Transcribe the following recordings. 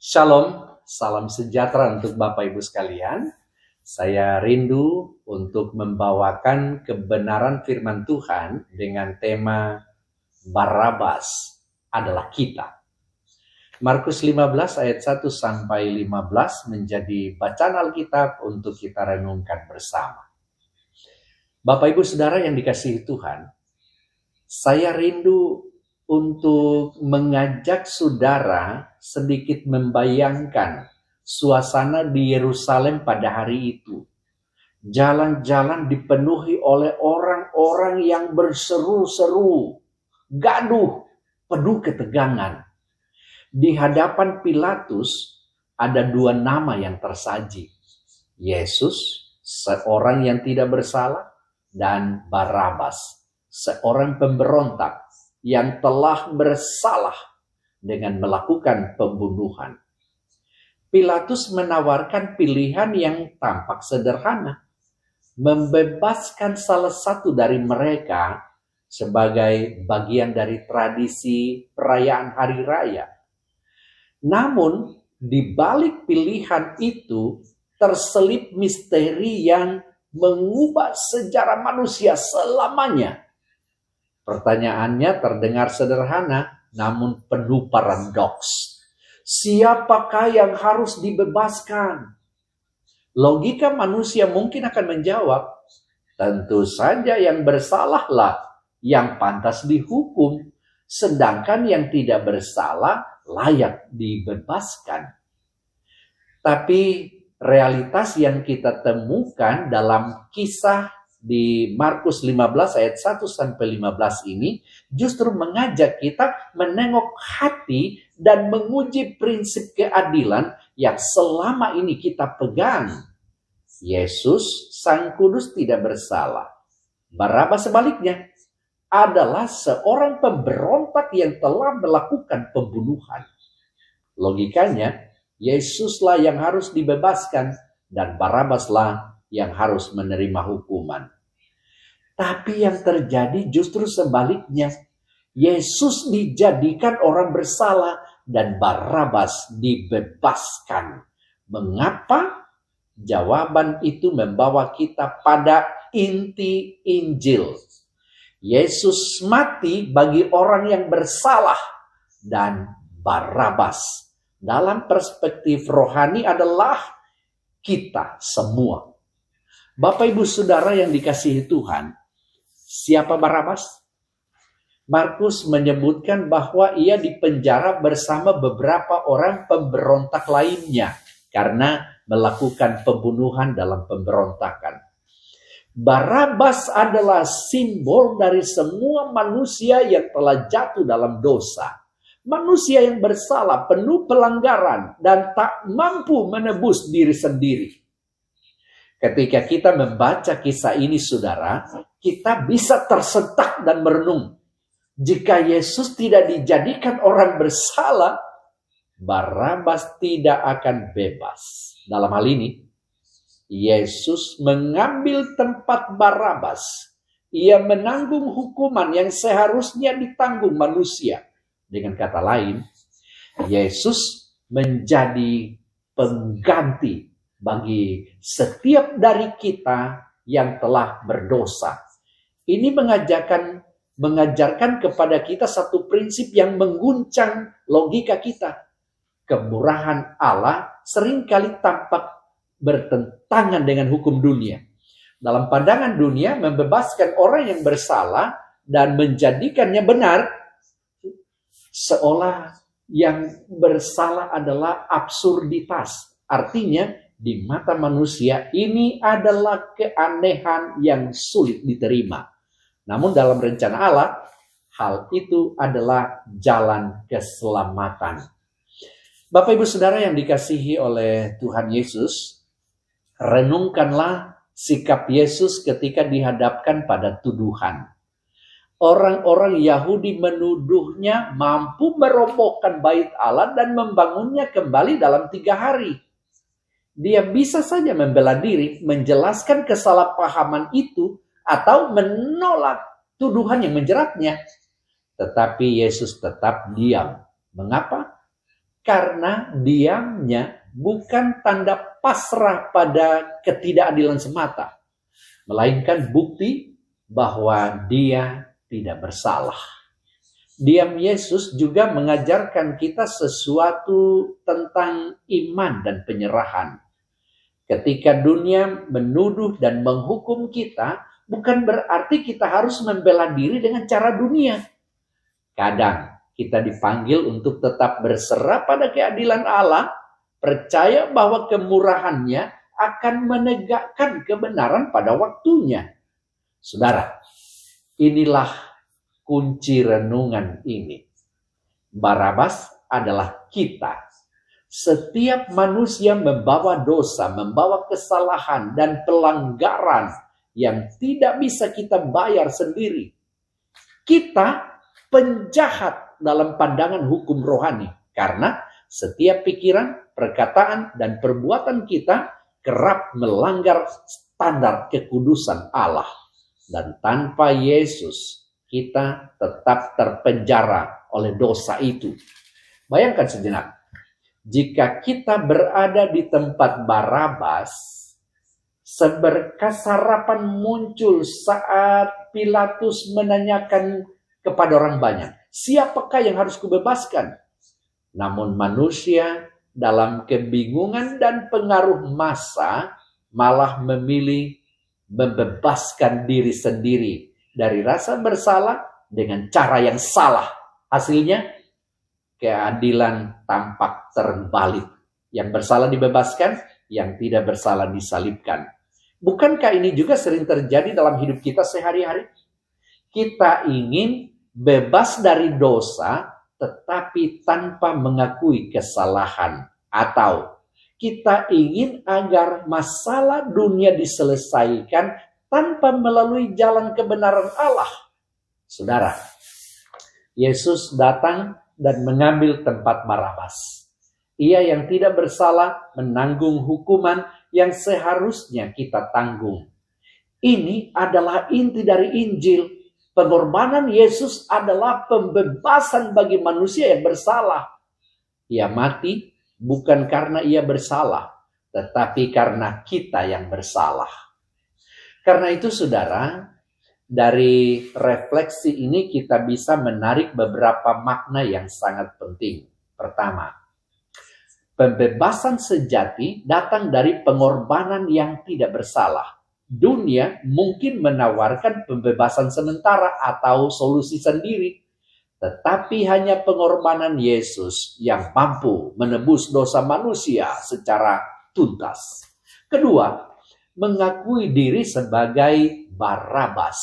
Shalom, salam sejahtera untuk Bapak Ibu sekalian. Saya rindu untuk membawakan kebenaran firman Tuhan dengan tema Barabas adalah kita. Markus 15 ayat 1 sampai 15 menjadi bacaan Alkitab untuk kita renungkan bersama. Bapak Ibu Saudara yang dikasihi Tuhan, saya rindu untuk mengajak saudara sedikit membayangkan suasana di Yerusalem pada hari itu. Jalan-jalan dipenuhi oleh orang-orang yang berseru-seru, gaduh, penuh ketegangan. Di hadapan Pilatus ada dua nama yang tersaji. Yesus, seorang yang tidak bersalah, dan Barabas, seorang pemberontak yang telah bersalah dengan melakukan pembunuhan. Pilatus menawarkan pilihan yang tampak sederhana, membebaskan salah satu dari mereka sebagai bagian dari tradisi perayaan hari raya. Namun, di balik pilihan itu terselip misteri yang mengubah sejarah manusia selamanya. Pertanyaannya terdengar sederhana, namun penuh paradoks. Siapakah yang harus dibebaskan? Logika manusia mungkin akan menjawab, tentu saja yang bersalahlah yang pantas dihukum, sedangkan yang tidak bersalah layak dibebaskan. Tapi realitas yang kita temukan dalam kisah di Markus 15 ayat 1 sampai 15 ini justru mengajak kita menengok hati dan menguji prinsip keadilan yang selama ini kita pegang. Yesus Sang Kudus tidak bersalah. Barabas sebaliknya adalah seorang pemberontak yang telah melakukan pembunuhan. Logikanya, Yesuslah yang harus dibebaskan dan Barabaslah yang harus menerima hukuman. Tapi yang terjadi justru sebaliknya. Yesus dijadikan orang bersalah dan Barabas dibebaskan. Mengapa? Jawaban itu membawa kita pada inti Injil. Yesus mati bagi orang yang bersalah dan Barabas dalam perspektif rohani adalah kita semua. Bapak Ibu Saudara yang dikasihi Tuhan, siapa Barabas? Markus menyebutkan bahwa ia dipenjara bersama beberapa orang pemberontak lainnya karena melakukan pembunuhan dalam pemberontakan. Barabas adalah simbol dari semua manusia yang telah jatuh dalam dosa. Manusia yang bersalah, penuh pelanggaran, dan tak mampu menebus diri sendiri. Ketika kita membaca kisah ini, saudara, kita bisa tersentak dan merenung. Jika Yesus tidak dijadikan orang bersalah, Barabas tidak akan bebas. Dalam hal ini, Yesus mengambil tempat Barabas. Ia menanggung hukuman yang seharusnya ditanggung manusia. Dengan kata lain, Yesus menjadi pengganti bagi setiap dari kita yang telah berdosa. Ini mengajarkan kepada kita satu prinsip yang mengguncang logika kita. Kemurahan Allah seringkali tampak bertentangan dengan hukum dunia. Dalam pandangan dunia, membebaskan orang yang bersalah dan menjadikannya benar, seolah yang bersalah adalah absurditas. Artinya, di mata manusia ini adalah keanehan yang sulit diterima. Namun dalam rencana Allah, hal itu adalah jalan keselamatan. Bapak Ibu Saudara yang dikasihi oleh Tuhan Yesus, renungkanlah sikap Yesus ketika dihadapkan pada tuduhan. Orang-orang Yahudi menuduhnya mampu merobohkan bait Allah dan membangunnya kembali dalam 3 hari. Dia bisa saja membela diri, menjelaskan kesalahpahaman itu, atau menolak tuduhan yang menjeratnya. Tetapi Yesus tetap diam. Mengapa? karena diamnya bukan tanda pasrah pada ketidakadilan semata, melainkan bukti bahwa dia tidak bersalah. Diam Yesus juga mengajarkan kita sesuatu tentang iman dan penyerahan. Ketika dunia menuduh dan menghukum kita, bukan berarti kita harus membela diri dengan cara dunia. Kadang kita dipanggil untuk tetap berserah pada keadilan Allah, percaya bahwa kemurahannya akan menegakkan kebenaran pada waktunya. Saudara, inilah kunci renungan ini. Barabas adalah kita. Setiap manusia membawa dosa, membawa kesalahan dan pelanggaran yang tidak bisa kita bayar sendiri. Kita penjahat dalam pandangan hukum rohani, karena setiap pikiran, perkataan, dan perbuatan kita kerap melanggar standar kekudusan Allah. Dan tanpa Yesus, kita tetap terpenjara oleh dosa itu. Bayangkan sejenak, jika kita berada di tempat Barabas, seberkas harapan muncul saat Pilatus menanyakan kepada orang banyak, siapakah yang harus kubebaskan? Namun manusia dalam kebingungan dan pengaruh massa malah memilih membebaskan diri sendiri dari rasa bersalah dengan cara yang salah. Hasilnya, keadilan tampak terbalik. Yang bersalah dibebaskan, yang tidak bersalah disalibkan. Bukankah ini juga sering terjadi dalam hidup kita sehari-hari? Kita ingin bebas dari dosa, tetapi tanpa mengakui kesalahan. Atau kita ingin agar masalah dunia diselesaikan tanpa melalui jalan kebenaran Allah. Saudara, Yesus datang dan mengambil tempat Barabas. Ia yang tidak bersalah menanggung hukuman yang seharusnya kita tanggung. Ini adalah inti dari Injil. Pengorbanan Yesus adalah pembebasan bagi manusia yang bersalah. Ia mati bukan karena ia bersalah, tetapi karena kita yang bersalah. Karena itu saudara, dari refleksi ini kita bisa menarik beberapa makna yang sangat penting. Pertama, pembebasan sejati datang dari pengorbanan yang tidak bersalah. Dunia mungkin menawarkan pembebasan sementara atau solusi sendiri. Tetapi hanya pengorbanan Yesus yang mampu menebus dosa manusia secara tuntas. Kedua, mengakui diri sebagai Barabas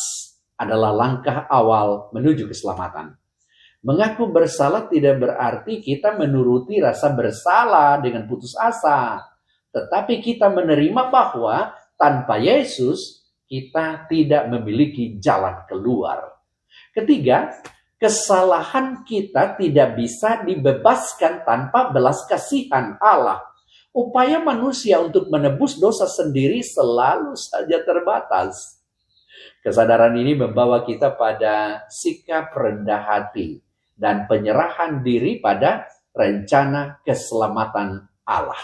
adalah langkah awal menuju keselamatan. Mengaku bersalah tidak berarti kita menuruti rasa bersalah dengan putus asa. Tetapi kita menerima bahwa tanpa Yesus, kita tidak memiliki jalan keluar. Ketiga, kesalahan kita tidak bisa dibebaskan tanpa belas kasihan Allah. Upaya manusia untuk menebus dosa sendiri selalu saja terbatas. Kesadaran ini membawa kita pada sikap rendah hati dan penyerahan diri pada rencana keselamatan Allah.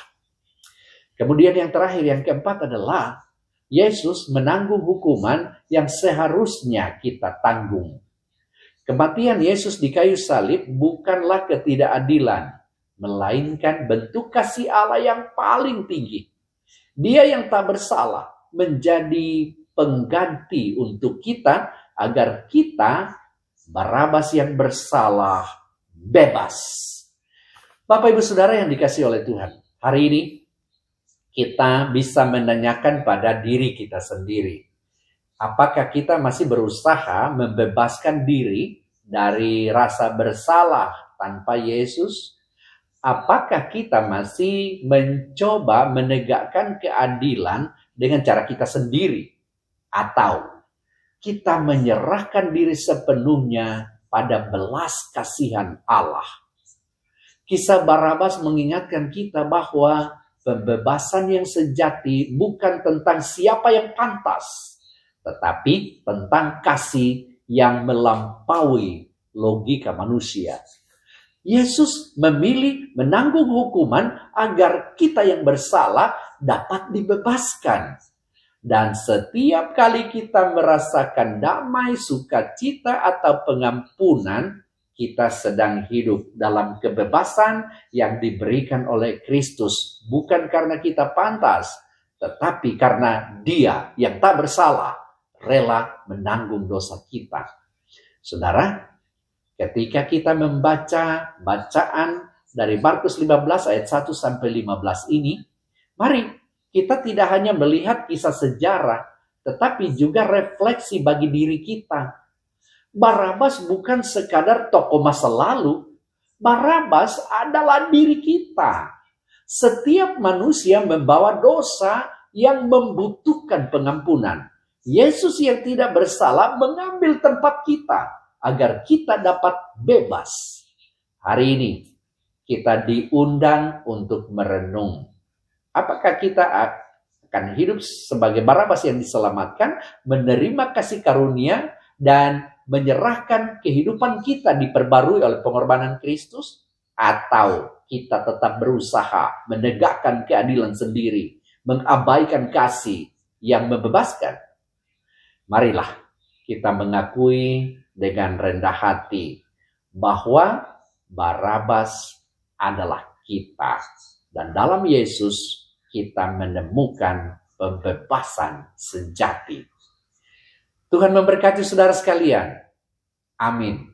Kemudian yang terakhir, yang keempat adalah Yesus menanggung hukuman yang seharusnya kita tanggung. Kematian Yesus di kayu salib bukanlah ketidakadilan, melainkan bentuk kasih Allah yang paling tinggi. Dia yang tak bersalah menjadi pengganti untuk kita agar kita, Barabas yang bersalah, bebas. Bapak Ibu Saudara yang dikasihi oleh Tuhan, hari ini kita bisa menanyakan pada diri kita sendiri, apakah kita masih berusaha membebaskan diri dari rasa bersalah tanpa Yesus? Apakah kita masih mencoba menegakkan keadilan dengan cara kita sendiri? Atau kita menyerahkan diri sepenuhnya pada belas kasihan Allah? Kisah Barabas mengingatkan kita bahwa pembebasan yang sejati bukan tentang siapa yang pantas, tetapi tentang kasih yang melampaui logika manusia. Yesus memilih menanggung hukuman agar kita yang bersalah dapat dibebaskan. Dan setiap kali kita merasakan damai, sukacita, atau pengampunan, kita sedang hidup dalam kebebasan yang diberikan oleh Kristus. Bukan karena kita pantas, tetapi karena Dia yang tak bersalah rela menanggung dosa kita. Saudara, ketika kita membaca bacaan dari Markus 15 ayat 1 sampai 15 ini, mari kita tidak hanya melihat kisah sejarah, tetapi juga refleksi bagi diri kita. Barabas bukan sekadar tokoh masa lalu. Barabas adalah diri kita. Setiap manusia membawa dosa yang membutuhkan pengampunan. Yesus yang tidak bersalah mengambil tempat kita agar kita dapat bebas. Hari ini kita diundang untuk merenung. Apakah kita akan hidup sebagai Barabas yang diselamatkan, menerima kasih karunia, dan menyerahkan kehidupan kita diperbarui oleh pengorbanan Kristus? Atau kita tetap berusaha menegakkan keadilan sendiri, mengabaikan kasih yang membebaskan? Marilah kita mengakui dengan rendah hati bahwa Barabas adalah kita. Dan dalam Yesus kita menemukan pembebasan sejati. Tuhan memberkati saudara sekalian. Amin.